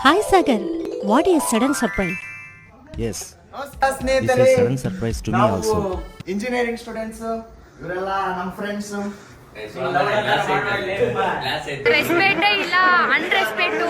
Hi Sagar, what is sudden surprise? Yes, this is sudden surprise to me also. Engineering students ಇವರೆಲ್ಲ ನಮ್ಮ friends. ರೆಸ್ಪೆಕ್ಟೇ ಇಲ್ಲ, unrespect.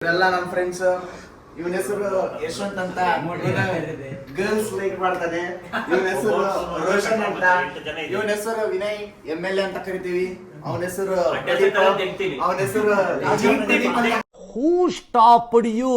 ಇವರೆಲ್ಲ ನಮ್ಮ friends. ಇವನ ಹೆಸರು ಯಶವಂತ್ ಅಂತ, ಗರ್ಲ್ಸ್ ಲೈಕ್ ಮಾಡ್ತಾನೆ. ಇವನ ಹೆಸರು ರೋಷನ್ ಅಂತ, ಇವನ ಹೆಸರು ವಿನಯ್ MLA ಅಂತ ಕರಿತೀವಿ. ಅವನ ಹೆಸರು ಅವನ ಹೆಸರು ಹೂ ಸ್ಟಾಪ್ಡ್ ಯು?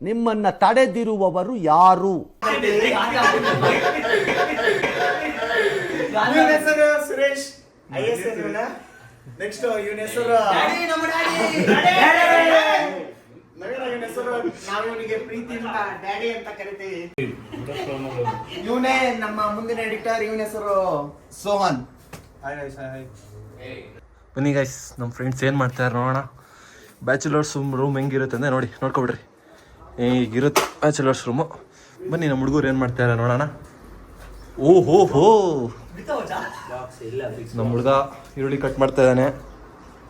ನಿಮ್ಮನ್ನ ತಡೆದಿರುವವರು ಯಾರು? ಇವನ ಹೆಸರು ಸುರೇಶ್ IS. ನೆಕ್ಸ್ಟ್ ಇವನ ಹೆಸರು ಇವನ ಹೆಸರು ನಾವು ಇವನಿಗೆ ಪ್ರೀತಿಯಿಂದ ಡ್ಯಾಡಿ ಅಂತ ಕರಿತೀವಿ. ಇವನೇ ನಮ್ಮ ಮುಂದಿನ ಎಡಿಟರ್. ಇವನ ಹೆಸರು ಸೋಹನ್. ಬನ್ನಿ ಗೈಸ್, ನಮ್ಮ ಫ್ರೆಂಡ್ಸ್ ಏನು ಮಾಡ್ತಾರೆ ನೋಡೋಣ. ಬ್ಯಾಚುಲರ್ಸ್ ರೂಮ್ ಹೆಂಗಿರುತ್ತೆ ಅಂದರೆ ನೋಡ್ಕೊಬಿಡ್ರಿ. ಈಗಿರುತ್ತೆ ಬ್ಯಾಚುಲರ್ಸ್ ರೂಮು. ಬನ್ನಿ ನಮ್ಮ ಹುಡುಗರು ಏನು ಮಾಡ್ತಾರೆ ನೋಡೋಣ. ಓಹೋ ಹೋ, ನಮ್ಮ ಹುಡುಗ ಈರುಳ್ಳಿ ಕಟ್ ಮಾಡ್ತಾ ಇದ್ದಾನೆ.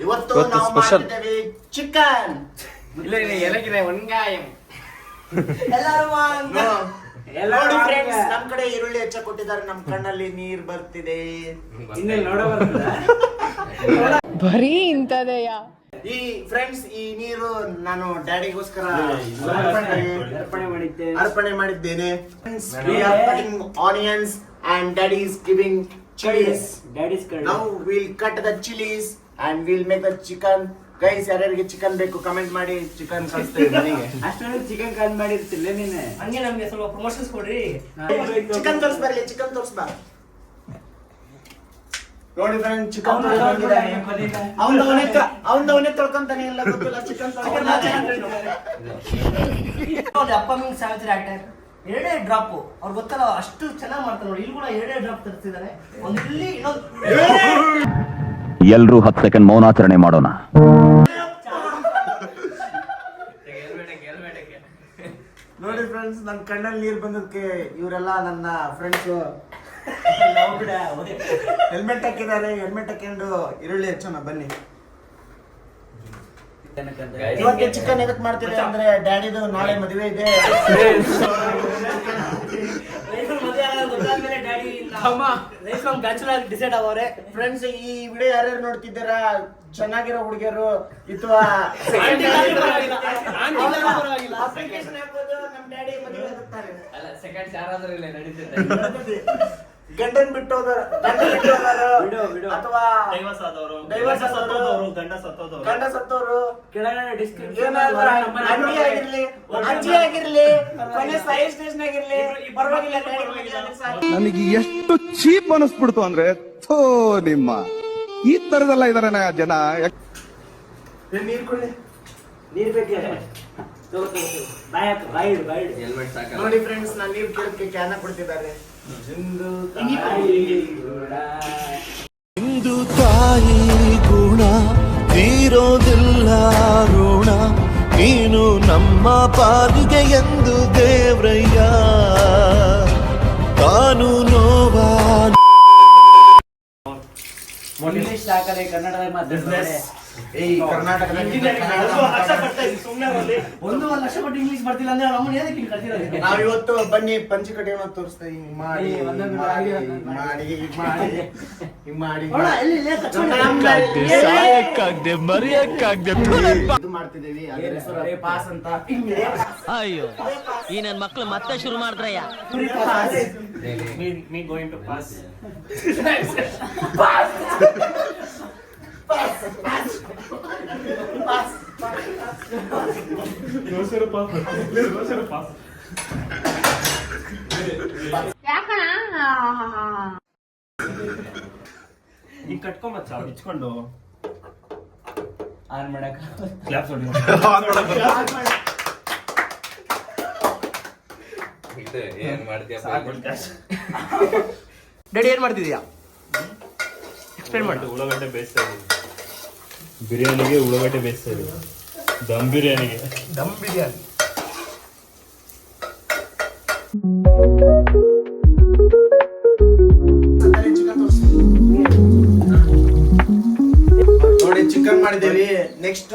ಇವತ್ತು ಇವತ್ತು ನಾವು special. ಮಾಡ್ತಿದ್ದೇವೆ ಚಿಕನ್. ನೋಡಿ ಫ್ರೆಂಡ್ಸ್, ನಮ್ ಕಡೆ ಈರುಳ್ಳಿ ಹೆಚ್ಚ ಕೊಟ್ಟಿದ್ದಾರೆ. ನಮ್ ಕಣ್ಣಲ್ಲಿ ನೀರ್ ಬರ್ತಿದೆ. ಬರೀ ಇಂಥದೆಯ. ಈ ಫ್ರೆಂಡ್ಸ್, ಈ ನೀರು ನಾನು ಡ್ಯಾಡಿಗೋಸ್ಕರ ಅರ್ಪಣೆ ಮಾಡಿದ್ದೇನೆ. Onions and daddy is giving chilies. Now we'll cut the chilies and we'll make the chicken. Guys, ಯಾರ್ಯಾರಿಗೆ ಚಿಕನ್ ಬೇಕು ಕಮೆಂಟ್ ಮಾಡಿ, ಚಿಕನ್ ಕಳಿಸ್ತೇವೆ ಮನೆಗೆ. ಅಷ್ಟೊಂದು ಚಿಕನ್ ಕಾಲ್ ಮಾಡಿರ್ತಿಲ್ಲ ನೀನೆ. ಹಂಗೆ ನಮ್ಗೆ ಸ್ವಲ್ಪ ಪ್ರಮೋಷನ್ಸ್ ಕೊಡ್ರಿ. ಚಿಕನ್ ತೋರಿಸ್ಬರ್ಲಿ, ಚಿಕನ್ ತೋರಿಸ್ಬಾ. ನೋಡಿ ಫ್ರೆಂಡ್, ಚಿಕನ್ ಅವನೇ ತೊಳ್ಕೊಂತಾನೆ ಇಲ್ಲ ಗೊತ್ತಿಲ್ಲ. ಚಿಕನ್ ಅಪ್ಪಮಿಂಗ್ ಸಾವಿತ್ರಿ ಆಕ್ಟರ್ 2 ಡ್ರಾಪ್ ಅವ್ರು ಗೊತ್ತಲ್ಲ, ಅಷ್ಟು ಚೆನ್ನಾಗಿ ಮಾಡ್ತಾರೆ ನೋಡಿ. ಇಲ್ಲಿ ಕೂಡ 2 ಡ್ರಾಪ್ ತರಿಸಿದ್ದಾರೆ. ಒಂದು ಇಲ್ಲಿ, ಇನ್ನೊಂದು. ಎಲ್ರೂ 10 ಸೆಕೆಂಡ್ ಮೌನಾಚರಣೆ ಮಾಡೋಣ. ನೋಡಿ ಫ್ರೆಂಡ್ಸ್, ನನ್ನ ಕಣ್ಣಲ್ಲಿ ನೀರು ಬಂದಕ್ಕೆ ಇವರೆಲ್ಲ ನನ್ನ ಫ್ರೆಂಡ್ಸ್ ಹೆಲ್ಮೆಟ್ ಹಾಕಿದ್ದಾರೆ. ಹೆಲ್ಮೆಟ್ ಹಾಕೊಂಡು ಈರುಳ್ಳಿ ಹೆಚ್ಚೋಣ ಬನ್ನಿ. ಇವತ್ತು ಚಿಕನ್ ಎದಕ್ ಮಾಡ್ತೀರಿ ಅಂದ್ರೆ ಡ್ಯಾಡಿದು ನಾಳೆ ಮದುವೆ ಇದೆ. ಬ್ಯಾಚುಲರ್ ಡಿಸೈಡ್ ಆಗೋರೆ. ಫ್ರೆಂಡ್ಸ್, ಈ ವಿಡಿಯೋ ಯಾರ್ಯಾರು ನೋಡ್ತಿದ್ದೀರಾ, ಚೆನ್ನಾಗಿರೋ ಹುಡುಗಿಯರು ಅಥವಾ ಅಪ್ಲಿಕೇಶನ್ ಹಾಕ್ಬೋದು. ನಮ್ಮ ಡ್ಯಾಡಿ ಮದುವೆ ಆಗುತ್ತಾರೆ. ಗಂಡನ್ ಬಿಟ್ಟು ಅಥವಾ ಗಂಡ ಸತ್ತೋರು, ಅಜ್ಜಿ ಆಗಿರ್ಲಿ, ಕೊನೆ ಸಾಯಿ ಸ್ಟೇಷನ್ ಆಗಿರ್ಲಿ, ಪರವಾಗಿಲ್ಲ. ನನಗೆ ಎಷ್ಟು ಚೀಪ್ ಅನಿಸ್ಬಿಡ್ತು ಅಂದ್ರೆ, ಥೋ ನಿಮ್ಮ ಈ ತರದೆಲ್ಲ ಇದಾರೆ ಜನ. ನೀರ್ ಕೊಡಿ. ನೀರ್ ಬೇಕೆ? ನೋಡಿ ಫ್ರೆಂಡ್ಸ್, ನಾನು ನೀರ್ ಕೇಳಕ್ಕೆ ಕ್ಯಾನ ಕೊಡ್ತಿದ್ದಾರೆ. ಇಂದು ತಾಯಿ ಗುಣ ತೀರೋದಿಲ್ಲ ಋಣ, ನೀನು ನಮ್ಮ ಪಾಲಿಗೆ ಎಂದು ದೇವ್ರಯ್ಯ. ಕಾನೂನೋವ ಇಂಗ್ಲಿಷ್ ಹಾಕಲೆ, ಕನ್ನಡದಲ್ಲಿ ಮಾತಾಡ್ತಾರೆ. ಕರ್ನಾಟಕದಲ್ಲಿ 1 ಲಕ್ಷ ಕೊಟ್ಟು ಇಂಗ್ಲಿಷ್ ಬರ್ತಿಲ್ಲ ಅಂದ್ರೆ ನಮ್ಮನ್ನ ಏನಕ್ಕೆ ಇಲ್ಲಿ ಕರ್ತಿರೋದು? ನಾವಿವತ್ತು ಬನ್ನಿ ಪಂಚಕಟ್ಟೆ ತೋರಿಸ್ತಾ ಹಿಂಗ್ ಮಾಡಿ ಇದು ಮಾಡ್ತಿದ್ದೀವಿ. ಅದ್ರ ಹೆಸರು ಪಾಸ್ ಅಂತ. ಅಯ್ಯೋ, ಈ ನನ್ನ ಮಕ್ಳು ಮತ್ತೆ ಶುರು ಮಾಡಿದ್ರಯ್ಯ. Me going to pass. ಈಗ ಕಟ್ಕೊಂಬಚ್ಚ ಇಚ್ಕೊಂಡು ಆನ್ ಮಾಡಕ ಕ್ಲಾಪ್ಸ್ ಹೊಡಿ. ಡ್ಯಾಡಿ ಏನ್ ಮಾಡ್ತಿದ್ಯಾ? ಎಕ್ಸ್ಪ್ಲೇನ್ ಮಾಡಿ. ಉಳ್ಳಾಗಡ್ಡೆ ಬೇಯಿಸ್ತಾ ಇದ್ದೀವಿ. ಬಿರಿಯಾನಿಗೆ ಉಳ್ಳಾಗಡ್ಡೆ ಬೇಯಿಸ್ತಾ ಇದ್ದೀವಿ. ದಮ್ ಬಿರಿಯಾನಿ. ನೋಡಿ ಮಾಡಿದ್ದೀವಿ. ನೆಕ್ಸ್ಟ್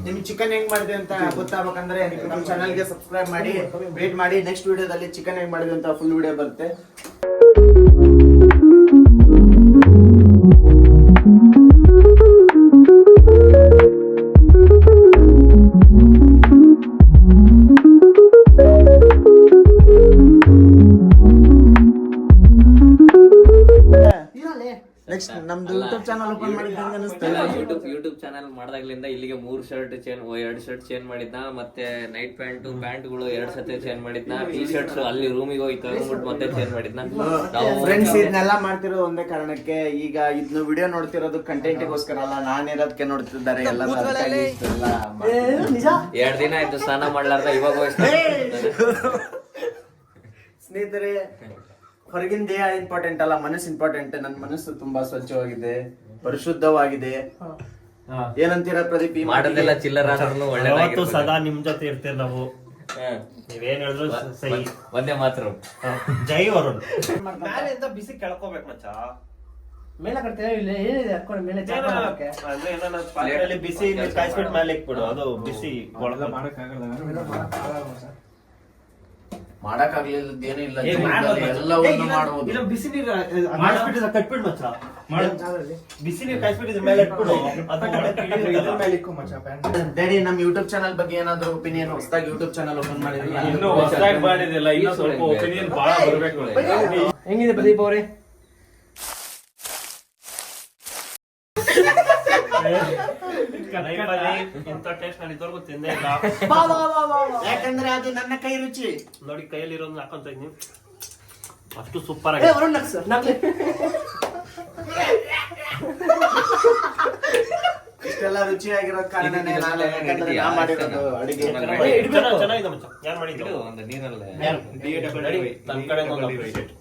ನಿಮ್ ಚಿಕನ್ ಹೆಂಗ್ ಮಾಡಿದೆ ಅಂತ ಗೊತ್ತಾಗಬೇಕಂದ್ರೆ ನಮ್ಮ ಚಾನಲ್ಗೆ ಸಬ್ಸ್ಕ್ರೈಬ್ ಮಾಡಿ ವೇಟ್ ಮಾಡಿ. ನೆಕ್ಸ್ಟ್ ವಿಡಿಯೋದಲ್ಲಿ ಚಿಕನ್ ಹೆಂಗ್ ಮಾಡಿದೆ ಅಂತ ಫುಲ್ ವಿಡಿಯೋ ಬರುತ್ತೆ. ನೆಕ್ಸ್ಟ್ ನಮ್ದು ಯೂಟ್ಯೂಬ್ ಚಾನಲ್ ಓಪನ್ ಮಾಡಿದ್ದಂಗೆ ಅನಿಸ್ತಾ ಇದೆ. ಯೂಟ್ಯೂಬ್ ಚಾನಲ್ ಮಾಡ್ದಾಗ್ಲಿಂದ ಇಲ್ಲಿಗೆ 3 ಶರ್ಟ್ ಚೇಂಜ್ 2 ಶರ್ಟ್ ಚೇಂಜ್ ಮಾಡಿದ್ನ, ಮತ್ತೆ ನೈಟ್ ಪ್ಯಾಂಟ್ಗಳು 2 ಸತಿ ಚೇಂಜ್ ಮಾಡಿದ್ನ, ಟೀ ಶರ್ಟ್ಸ್ ಅಲ್ಲಿ ರೂಮಿಗೆ ಹೋಗಿ ತಗೊಂಡ್ಬಿಟ್ಟು ಮತ್ತೆ ಚೇಂಜ್ ಮಾಡಿದ್ನ. ಫ್ರೆಂಡ್ಸ್ ಇದನ್ನೆಲ್ಲ ಮಾಡ್ತಿರೋದು ಒಂದೇ ಕಾರಣಕ್ಕೆ, ಈಗ ಇದನ್ನ ವಿಡಿಯೋ ನೋಡ್ತಿರೋದು ಕಂಟೆಂಟ್ಗೋಸ್ಕರ ಅಲ್ಲ, ನಾನಿರೋದಕ್ಕೆ ನೋಡ್ತಿದ್ದಾರೆ ಎಲ್ಲ. ನಿಜ 2 ದಿನ ಆಯ್ತು ಸ್ನಾನ ಮಾಡ್ಲಾರ್ದ, ಇವಾಗ ಸ್ನೇಹಿತರೆ, ಹೊರಗಿನ ದೇಹ ಇಂಪಾರ್ಟೆಂಟ್ ಅಲ್ಲ, ಮನಸ್ಸು ಇಂಪಾರ್ಟೆಂಟ್. ನನ್ನ ಮನಸ್ಸು ತುಂಬಾ ಸ್ವಚ್ಛವಾಗಿದೆ, ಪರಿಶುದ್ಧವಾಗಿದೆ. ಏನಂತೀರಾ ಪ್ರದೀಪ್? ಮಾಡೋದೆಲ್ಲ ಚಿಲ್ಲರ ಯಾವತ್ತೂ ಸದಾ ನಿಮ್ ಜೊತೆ ಇರ್ತೇವೆ ನಾವು. ನೀವೇನ್ ಹೇಳಿದ್ರು ಸಹಿ. ಒಂದೇ ಮಾತ್ರ ಜೈ ವರುಣ್. ಮೇಲೆ ಅಂತ ಬಿಸಿ ಕೆಳ್ಕೋಬೇಕು ಮಚ್ಚ. ಮೇಲೆ ಕಟ್ತೇವೆ ಇಲ್ಲ, ಏನಿದೆ ಹಾಕೊಂಡು ಮೇಲೆ ಚಾಕೆ ಅಂದ್ರೆ ಏನಾನ ಪಾತ್ರೆಯಲ್ಲಿ ಬಿಸಿ ನೀರು ಕಾಯಿಸ್ಬಿಟ್ಟು ಮೇಲೆ ಇಕ್ಬಿಡು, ಅದು ಬಿಸಿ ಮಾಡಕ್ಕಾಗ್ಲಿಲ್ಲ ಏನಿಲ್ಲ, ಎಲ್ಲವನ್ನು ಮಾಡಬಹುದು. ಇಲ್ಲ ಬಿಸಿ ನೀರು ಕಾಯಿಸ್ಬಿಟ್ಟಿದ್ರೆ ಕಟ್ಬಿಡು ಮಚ್ಚ. ಬಿಸಿ ನೀರು ಕಾಯಿಸ್ಬಿಟ್ಟಿದ್ರೆ ಮೇಲೆ ಇಟ್ಬಿಡು, ಡ್ಯಾಡಿ ನಮ್ ಯೂಟ್ಯೂಬ್ ಚಾನಲ್ ಬಗ್ಗೆ ಏನಾದ್ರು ಒಪಿನಿಯನ್? ಹೊಸದಾಗಿ ಯೂಟ್ಯೂಬ್ ಚಾನಲ್ ಓಪನ್ ಮಾಡಿದ್ರಲ್ಲ, ಇನ್ನೂ ಹೊಸದಾಗಿ ಮಾಡಿದಿಲ್ಲ, ಇನ್ನೂ ಸ್ವಲ್ಪ ಒಪಿನಿಯನ್ ಬಹಳ ಬರ್ಬೇಕು. ಹೆಂಗಿದೆ ಪ್ರದೀಪ್ ಅವರೇ? ಇಂಥ ಟೇಸ್ಟ್ ನಾನು ಇದುವರೆಗೂ ತಿಂದೇ ಇಲ್ಲ. ಯಾಕಂದ್ರೆ ಅದು ನನ್ನ ಕೈ ರುಚಿ. ನೋಡಿ ಕೈಯಲ್ಲಿರೋದನ್ನ ಹಾಕೊಂತ ಇದ್ದೀನಿ, ಅಷ್ಟು ಸೂಪರ್ ಆಗಿ. ಇಷ್ಟೆಲ್ಲ ರುಚಿಯಾಗಿರೋ ಕಾರಣನೇ ನಾನು, ಯಾಕಂದ್ರೆ ನಾ ಮಾಡಿರೋದು ಅಡಿಗೆ ಚೆನ್ನಾಗಿದೆ ಮಚ್ಚ. ಯಾರು ಮಾಡಿದ್ರು ಒಂದು ನೀರಲ್ಲೇ ನನ್ನ ಕಡೆ ಒಂದು appreciate.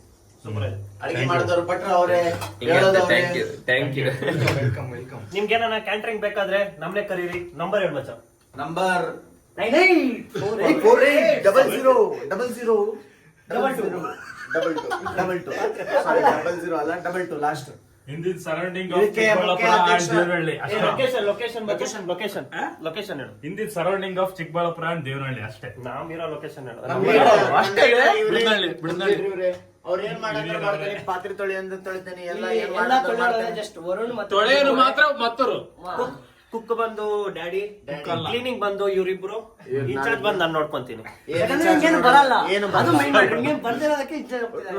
ಅಡಿಗೆ ಮಾಡಿದವರು ಭಟ್ರು ಅವರೇ, ಥ್ಯಾಂಕ್ ಯು. ನಿಮ್ಗೆ ಏನಾನ ಕ್ಯಾಂಟ್ರಿಂಗ್ ಬೇಕಾದ್ರೆ ನಮ್ನೆ ಕರೀರಿ. ನಂಬರ್ ಹೇಳಿ ಮಚ್ಚ. ನಂಬರ್ 9948002222 ಅಲ್ಲ 22 ಲಾಸ್ಟ್. ಹಿಂದಿನ ಸರೌಂಡಿಂಗ್ ಲೊಕೇಶನ್ ಹೇಳು. ಹಿಂದಿನ surrounding of Chikkaballapura and Devanahalli ಅಷ್ಟೇ. ನಾವಿರೋ ಲೊಕೇಶನ್ ಹೇಳು. ಅವ್ರ ಏನ್ ಮಾಡ್ತಾರೆ? ಪಾತ್ರೆ ತೊಳಿ ಅಂತ ತೊಳಿತೇನೆ, ಎಲ್ಲ ಜಸ್ಟ್ ವರುಣ್ ಮತ್ತೆ ತೊಳೆಯರು ಮಾತ್ರ ಮತ್ತರು. ಕುಕ್ ಬಂದು ಡ್ಯಾಡಿ, ಕ್ಲೀನಿಂಗ್ ಬಂದು ಇವರಿಬ್ರು, ಇನ್ಚಾರ್ಜ್ ಬಂದು ನಾನು ನೋಡ್ಕೊಂತೀನಿ. ಬರಲ್ಲ, ಅದು ಮೇನ್ ಬರ್ದಿರೋದಕ್ಕೆ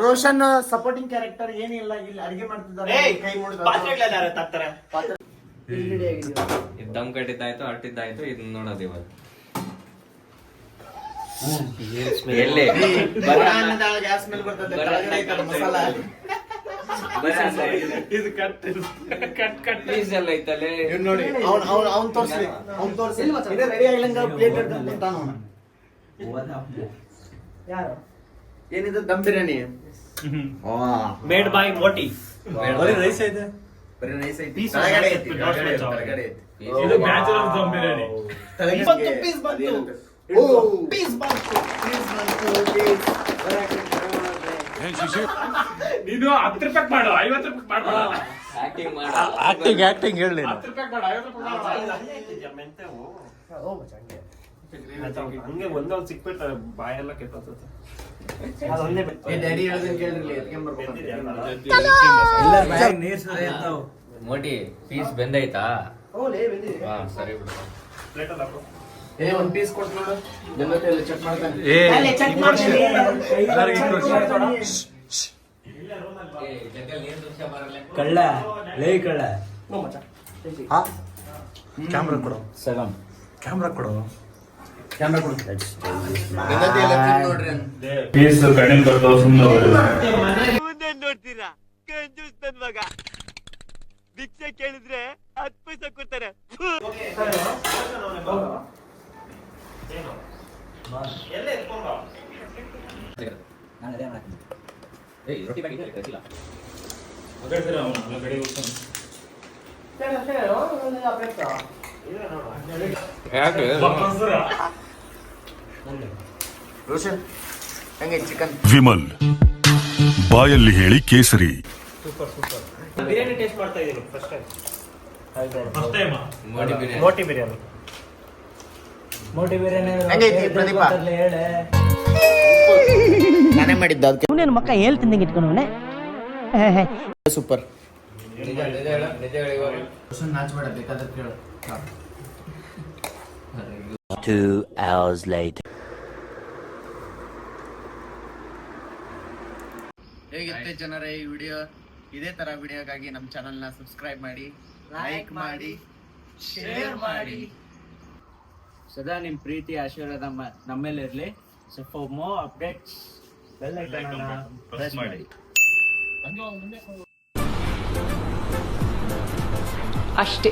ರೋಷನ್ ಸಪೋರ್ಟಿಂಗ್ ಕ್ಯಾರೆಕ್ಟರ್ ಏನಿಲ್ಲ, ಇಲ್ಲಿ ಅಡಿಗೆ ಮಾಡ್ತಿದ್ದಾರೆ, ಕೈ ಪಾತ್ರೆಗಳೆಲ್ಲ ತರ್ತಾರೆ. ಇದು ದಮ್ ಕಟ್ಟಿದ್ದಾಯ್ತು, ಅಟ್ಟಿದ್ದಾಯ್ತು, ಇದನ್ನ ನೋಡೋದು ಇವಾಗ. ಎಲ್ಲಿ ಗ್ಯಾಸ್ ಮೇಲೆ ಬರ್ತದೆ, ಮಸಾಲ ಇದು ಕಟ್ ಪೀಸ್ ಎಲ್ಲ ಐತಲ್ಲೇ ನೋಡಿ. ಅವ್ನ್ ತೋರ್ಸಿ ರೆಡಿ ಆಗಿಲ್ಲಂಗ ಪ್ಲೇಟ್ ಹಿಡ್ಕೊಂಡ್ ಯಾರು? ಏನಿದೆ? Dum biryani made by Moti. Rice ಐತೆ, ಬರೀ ರೈಸ್ ಐತೆ, ಕೆಳಗಡೆ ಐತಿ, ಕೆಳಗಡೆ ಐತಿ. ಇದು ಬ್ಯಾಚುಲರ್ ದಮ್ ಬಿರಿಯಾನಿ. 20 ಪೀಸ್ ಬಂತು. ಪೀಸ್ ಬಂತು. ನೀನು 10 ರೂಪಾಯಿ ಮಾಡು, 50 ರೂಪಾಯಿ ಮಾಡು. ಆಕ್ಟಿಂಗ್ ಹೇಳಿ. 10 ರೂಪಾಯಿ ಮಾಡು, 50 ರೂಪಾಯಿ ಮಾಡು. ಹಂಗೆ ಒಂದೊಂದು ಸಿಕ್ಬಿಟ್ಟು ಬಾಯೆಲ್ಲ ಕೆಟ್ಟೋಗ್ತದೆ. ಡ್ಯಾಡಿ ಹೇಳೋದನ್ನ ಕೇಳ್ರಿ, ಎತ್ಕೊಂಡ್ ಬರ್ಬೇಕು. ಮೋಟಿ ಪೀಸ್ ಬೆಂದೈತಾ? ಬಂದಿದೆ. ಹಾ ಸರಿ ಬಿಡು. ಪ್ಲೇಟಲ್ಲಿ ಹಾಕು. ಒಂದ್ ಪೀಸ್ ಕೊಟ್ಟು ನೋಡು, ಚೆಕ್ ಮಾಡ್ತಾನೆ. ಕಳ್ಳ ಲೇ ಕಳ್ಳ. ಕ್ಯಾಮ್ರಾ ಕೊಡು, ಕ್ಯಾಮ್ರಾ ಕೊಡು. ನೋಡ್ರಿ ಪೀಸ್ ಕಡಿಮೆ ಬರ್ತಾವ, ಸುಮ್ಮನೆ ನೋಡ್ತೀರಾ ಕಂಜೂಸ್ತನ್ ಮಗ, ಭಿಕ್ಷೆ ಕೇಳಿದ್ರೆ 10 ಪೈಸೆ ಕೊಡ್ತಾರೆ. ರೊಟ್ಟಿ ಪ್ಯಾಕೆಟ್ ರೋಷನ್ ಹೆಂಗೆ ಚಿಕನ್? ವಿಮಲ್ ಬಾಯಲ್ಲಿ ಹೇಳಿ ಕೇಸರಿ. ಬಿರಿಯಾನಿ ಟೇಸ್ಟ್ ಮಾಡ್ತಾ ಇದೀನಿ ಫಸ್ಟ್ ಟೈಮ್. ಮೋಟಿ ಬಿರಿಯಾನಿ. ಹೆಂಗೈತಿ ಪ್ರದೀಪ? ನಾನೇ ಮಾಡಿದ್ದು ಅದಕ್ಕೆ. ಇವನೇನು ಮಕ್ಕ ಹೇಳ್ತಿದ್ದಂಗೆ ಇಟ್ಕೊಂಡವನೆ. ಸೂಪರ್. ನಾಚ್ಬೇಡ, ಬೇಕಾದ್ರೆ ಕೇಳು. 2 hours later. ಹೇಗಿತ್ತು ಜನರೇ ಈ ವಿಡಿಯೋ? ಇದೇ ತರ ವಿಡಿಯೋಗಾಗಿ ನಮ್ಮ ಚಾನಲ್ ನ ಸಬ್ಸ್ಕ್ರೈಬ್ ಮಾಡಿ, ಲೈಕ್ ಮಾಡಿ, ಶೇರ್ ಮಾಡಿ. ಸದಾ ನಿಮ್ ಪ್ರೀತಿ ಆಶೀರ್ವಾದ ನಮ್ಮೇಲೆ ಇರ್ಲಿ. So for more updates bell icon press ಮಾಡಿ. ಅಷ್ಟೇ.